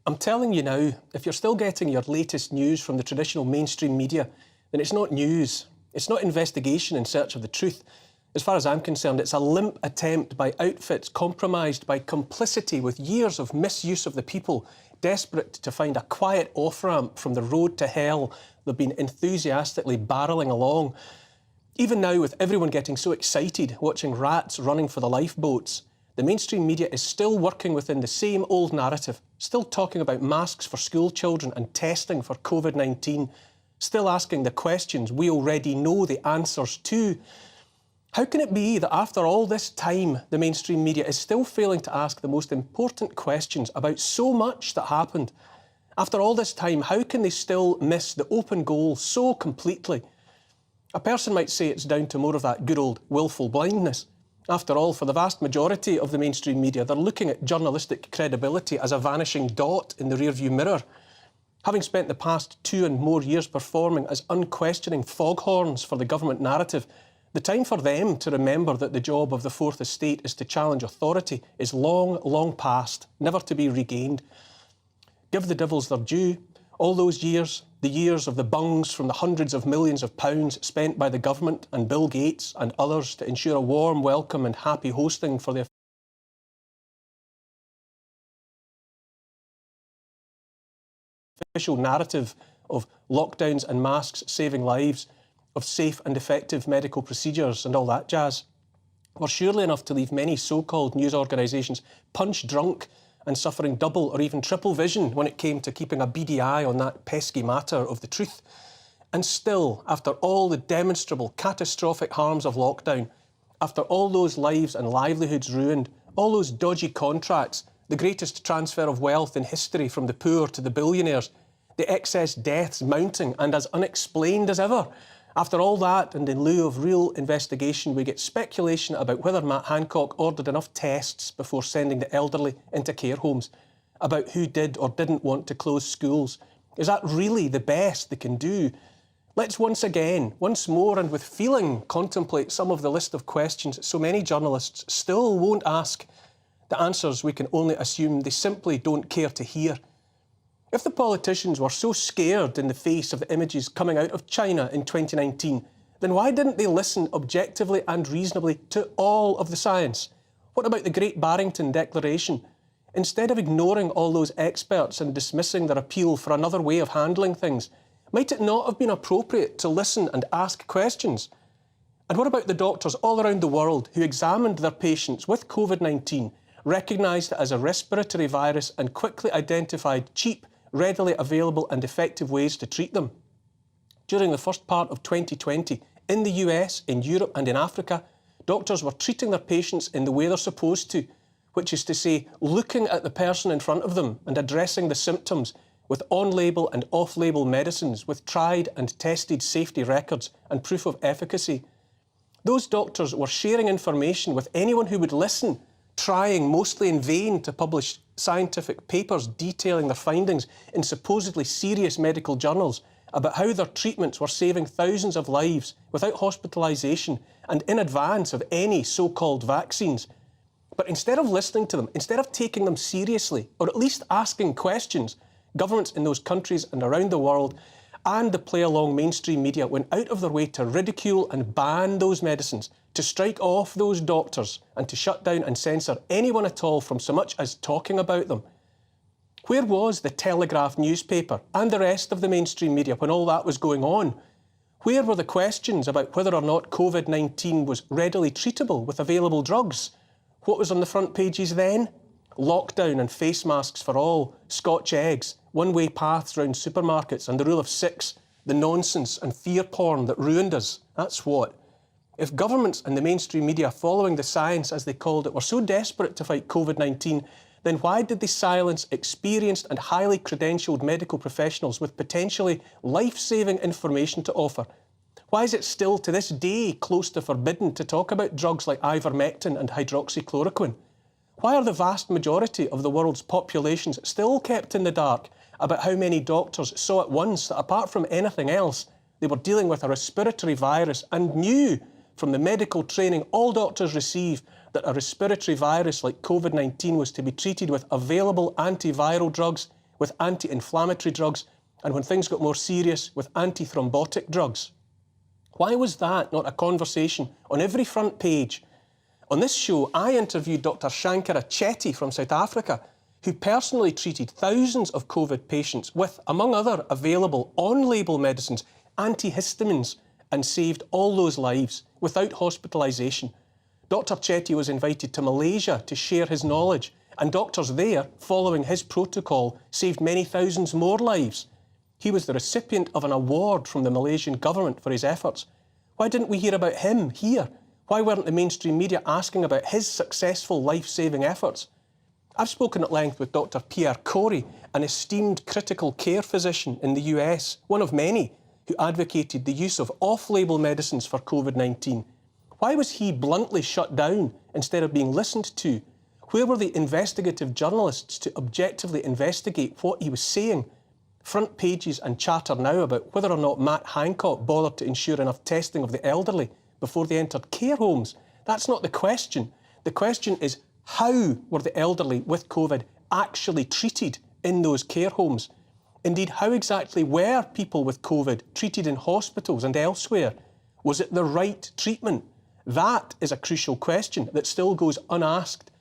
I'm telling you now, if you're still getting your latest news from the traditional mainstream media, then it's not news. It's not investigation in search of the truth. As far as I'm concerned, it's a limp attempt by outfits compromised by complicity with years of misuse of the people, desperate to find a quiet off-ramp from the road to hell they've been enthusiastically barrelling along. Even now, with everyone getting so excited watching rats running for the lifeboats, the mainstream media is still working within the same old narrative, still talking about masks for school children and testing for COVID-19, still asking the questions we already know the answers to. How can it be that after all this time, the mainstream media is still failing to ask the most important questions about so much that happened? After all this time, how can they still miss the open goal so completely? A person might say it's down to more of that good old willful blindness. After all, for the vast majority of the mainstream media, they're looking at journalistic credibility as a vanishing dot in the rearview mirror. Having spent the past 2 and more years performing as unquestioning foghorns for the government narrative, the time for them to remember that the job of the Fourth Estate is to challenge authority is long, long past, never to be regained. Give the devils their due. All those years, the years of the bungs from the hundreds of millions of pounds spent by the government and Bill Gates and others to ensure a warm welcome and happy hosting for the official narrative of lockdowns and masks saving lives, of safe and effective medical procedures and all that jazz, were surely enough to leave many so-called news organisations punch drunk and suffering double or even triple vision when it came to keeping a beady eye on that pesky matter of the truth. And still, after all the demonstrable catastrophic harms of lockdown, after all those lives and livelihoods ruined, all those dodgy contracts, the greatest transfer of wealth in history from the poor to the billionaires, the excess deaths mounting and as unexplained as ever, after all that, and in lieu of real investigation, we get speculation about whether Matt Hancock ordered enough tests before sending the elderly into care homes, about who did or didn't want to close schools. Is that really the best they can do? Let's once again, once more and with feeling, contemplate some of the list of questions so many journalists still won't ask. The answers we can only assume they simply don't care to hear. If the politicians were so scared in the face of the images coming out of China in 2019, then why didn't they listen objectively and reasonably to all of the science? What about the Great Barrington Declaration? Instead of ignoring all those experts and dismissing their appeal for another way of handling things, might it not have been appropriate to listen and ask questions? And what about the doctors all around the world who examined their patients with COVID-19, recognised it as a respiratory virus and quickly identified cheap, readily available and effective ways to treat them? During the first part of 2020, in the US, in Europe and in Africa, doctors were treating their patients in the way they're supposed to, which is to say, looking at the person in front of them and addressing the symptoms with on-label and off-label medicines with tried and tested safety records and proof of efficacy. Those doctors were sharing information with anyone who would listen, trying, mostly in vain, to publish scientific papers detailing their findings in supposedly serious medical journals about how their treatments were saving thousands of lives without hospitalisation and in advance of any so-called vaccines. But instead of listening to them, instead of taking them seriously, or at least asking questions, governments in those countries and around the world and the play-along mainstream media went out of their way to ridicule and ban those medicines, to strike off those doctors and to shut down and censor anyone at all from so much as talking about them. Where was the Telegraph newspaper and the rest of the mainstream media when all that was going on? Where were the questions about whether or not COVID-19 was readily treatable with available drugs? What was on the front pages then? Lockdown and face masks for all, Scotch eggs, one-way paths round supermarkets and the rule of 6, the nonsense and fear porn that ruined us. That's what. If governments and the mainstream media following the science, as they called it, were so desperate to fight COVID-19, then why did they silence experienced and highly credentialed medical professionals with potentially life-saving information to offer? Why is it still to this day close to forbidden to talk about drugs like ivermectin and hydroxychloroquine? Why are the vast majority of the world's populations still kept in the dark about how many doctors saw at once that apart from anything else, they were dealing with a respiratory virus and knew from the medical training all doctors receive that a respiratory virus like COVID-19 was to be treated with available antiviral drugs with anti-inflammatory drugs, and when things got more serious, with anti-thrombotic drugs. Why was that not a conversation on every front page? On this show, I interviewed Dr. Shankara Chetty from South Africa, who personally treated thousands of COVID patients with, among other available on-label medicines, antihistamines, and saved all those lives without hospitalisation. Dr. Chetty was invited to Malaysia to share his knowledge, and doctors there, following his protocol, saved many thousands more lives. He was the recipient of an award from the Malaysian government for his efforts. Why didn't we hear about him here? Why weren't the mainstream media asking about his successful life-saving efforts? I've spoken at length with Dr. Pierre Corey, an esteemed critical care physician in the US, one of many, who advocated the use of off-label medicines for COVID-19. Why was he bluntly shut down instead of being listened to? Where were the investigative journalists to objectively investigate what he was saying? Front pages and chatter now about whether or not Matt Hancock bothered to ensure enough testing of the elderly before they entered care homes. That's not the question. The question is, how were the elderly with COVID actually treated in those care homes? Indeed, how exactly were people with COVID treated in hospitals and elsewhere? Was it the right treatment? That is a crucial question that still goes unasked.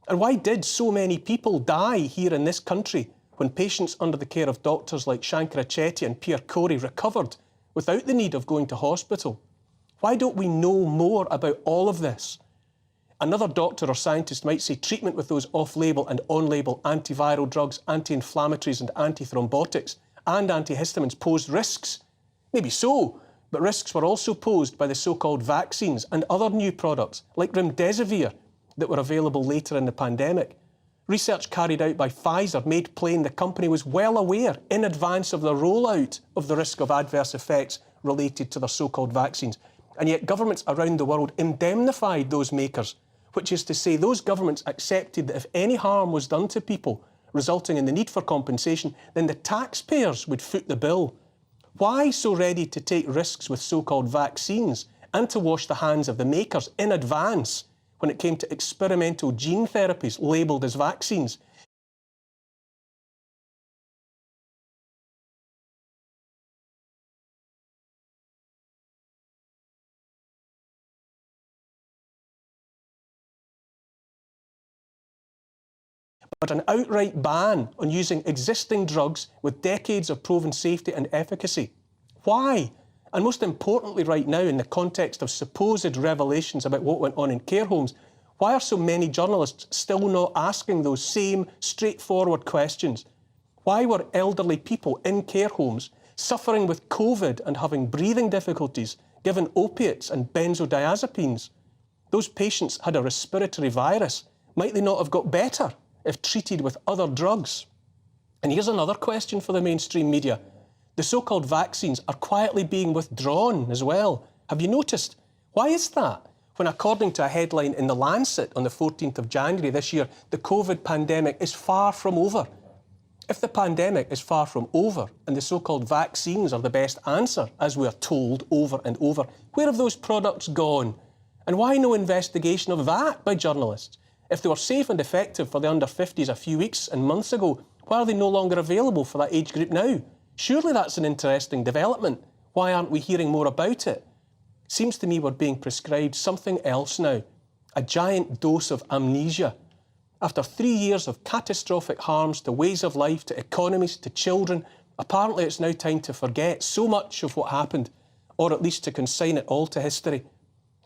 And why did so many people die here in this country when patients under the care of doctors like Shankara Chetty and Pierre Corey recovered without the need of going to hospital? Why don't we know more about all of this? Another doctor or scientist might say treatment with those off-label and on-label antiviral drugs, anti-inflammatories and anti-thrombotics and antihistamines posed risks. Maybe so, but risks were also posed by the so-called vaccines and other new products like remdesivir that were available later in the pandemic. Research carried out by Pfizer made plain the company was well aware in advance of the rollout of the risk of adverse effects related to their so-called vaccines. And yet governments around the world indemnified those makers, which is to say those governments accepted that if any harm was done to people, resulting in the need for compensation, then the taxpayers would foot the bill. Why so ready to take risks with so-called vaccines and to wash the hands of the makers in advance when it came to experimental gene therapies labelled as vaccines? But an outright ban on using existing drugs with decades of proven safety and efficacy. Why? And most importantly right now, in the context of supposed revelations about what went on in care homes, why are so many journalists still not asking those same straightforward questions? Why were elderly people in care homes suffering with COVID and having breathing difficulties given opiates and benzodiazepines? Those patients had a respiratory virus. Might they not have got better if treated with other drugs? And here's another question for the mainstream media. The so-called vaccines are quietly being withdrawn as well. Have you noticed? Why is that? When, according to a headline in The Lancet on the 14th of January this year, the COVID pandemic is far from over. If the pandemic is far from over and the so-called vaccines are the best answer, as we are told over and over, where have those products gone? And why no investigation of that by journalists? If they were safe and effective for the under-50s a few weeks and months ago, why are they no longer available for that age group now? Surely that's an interesting development. Why aren't we hearing more about it? Seems to me we're being prescribed something else now, a giant dose of amnesia. After 3 years of catastrophic harms to ways of life, to economies, to children, apparently it's now time to forget so much of what happened, or at least to consign it all to history.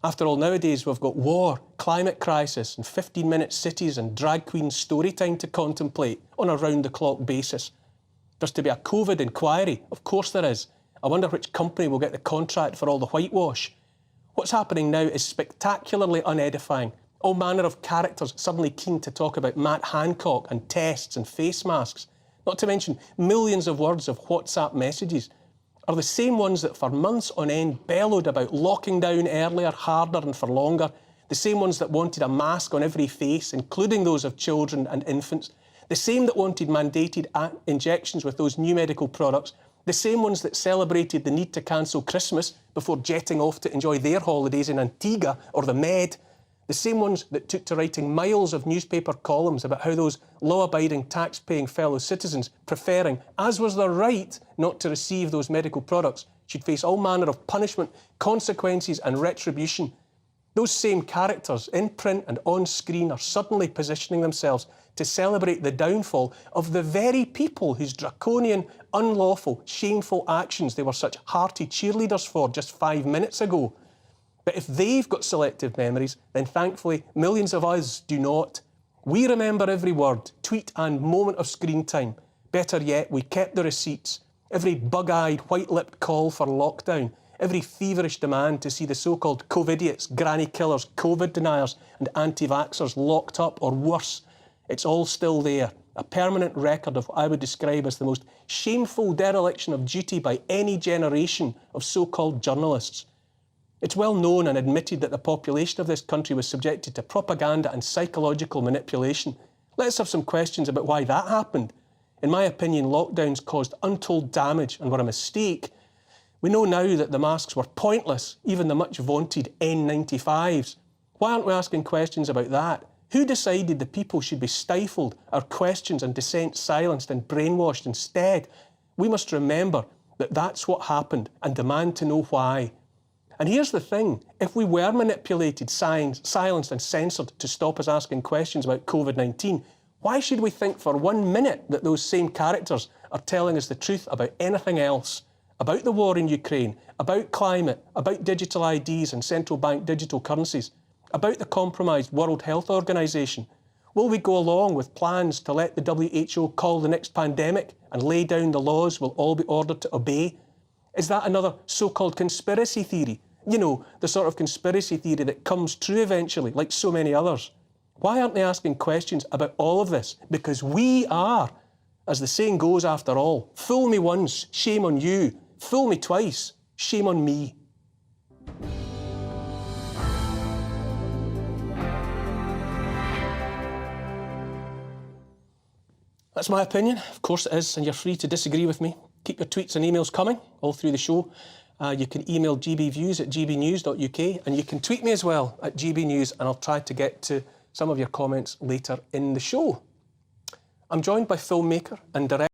After all, nowadays we've got war, climate crisis, and 15-minute cities and drag queen story time to contemplate on a round-the-clock basis. There's to be a COVID inquiry. Of course there is. I wonder which company will get the contract for all the whitewash. What's happening now is spectacularly unedifying. All manner of characters suddenly keen to talk about Matt Hancock and tests and face masks, not to mention millions of words of WhatsApp messages, are the same ones that for months on end bellowed about locking down earlier, harder and for longer, the same ones that wanted a mask on every face, including those of children and infants, the same that wanted mandated injections with those new medical products, the same ones that celebrated the need to cancel Christmas before jetting off to enjoy their holidays in Antigua or the Med. The same ones that took to writing miles of newspaper columns about how those law-abiding, tax-paying fellow citizens, preferring, as was their right, not to receive those medical products, should face all manner of punishment, consequences and retribution. Those same characters, in print and on screen, are suddenly positioning themselves to celebrate the downfall of the very people whose draconian, unlawful, shameful actions they were such hearty cheerleaders for just 5 minutes ago. But if they've got selective memories, then thankfully millions of us do not. We remember every word, tweet and moment of screen time. Better yet, we kept the receipts. Every bug-eyed, white-lipped call for lockdown. Every feverish demand to see the so-called COVIDiots, granny killers, COVID deniers and anti-vaxxers locked up or worse. It's all still there. A permanent record of what I would describe as the most shameful dereliction of duty by any generation of so-called journalists. It's well known and admitted that the population of this country was subjected to propaganda and psychological manipulation. Let's have some questions about why that happened. In my opinion, lockdowns caused untold damage and were a mistake. We know now that the masks were pointless, even the much vaunted N95s. Why aren't we asking questions about that? Who decided the people should be stifled, our questions and dissent silenced and brainwashed instead? We must remember that that's what happened and demand to know why. And here's the thing, if we were manipulated, silenced and censored to stop us asking questions about COVID-19, why should we think for 1 minute that those same characters are telling us the truth about anything else? About the war in Ukraine, about climate, about digital IDs and central bank digital currencies, about the compromised World Health Organization? Will we go along with plans to let the WHO call the next pandemic and lay down the laws we'll all be ordered to obey? Is that another so-called conspiracy theory? You know, the sort of conspiracy theory that comes true eventually, like so many others. Why aren't they asking questions about all of this? Because we are. As the saying goes, after all, fool me once, shame on you. Fool me twice, shame on me. That's my opinion. Of course it is, and you're free to disagree with me. Keep your tweets and emails coming all through the show. You can email gbviews@gbnews.uk and you can tweet me as well at gbnews, and I'll try to get to some of your comments later in the show. I'm joined by filmmaker and director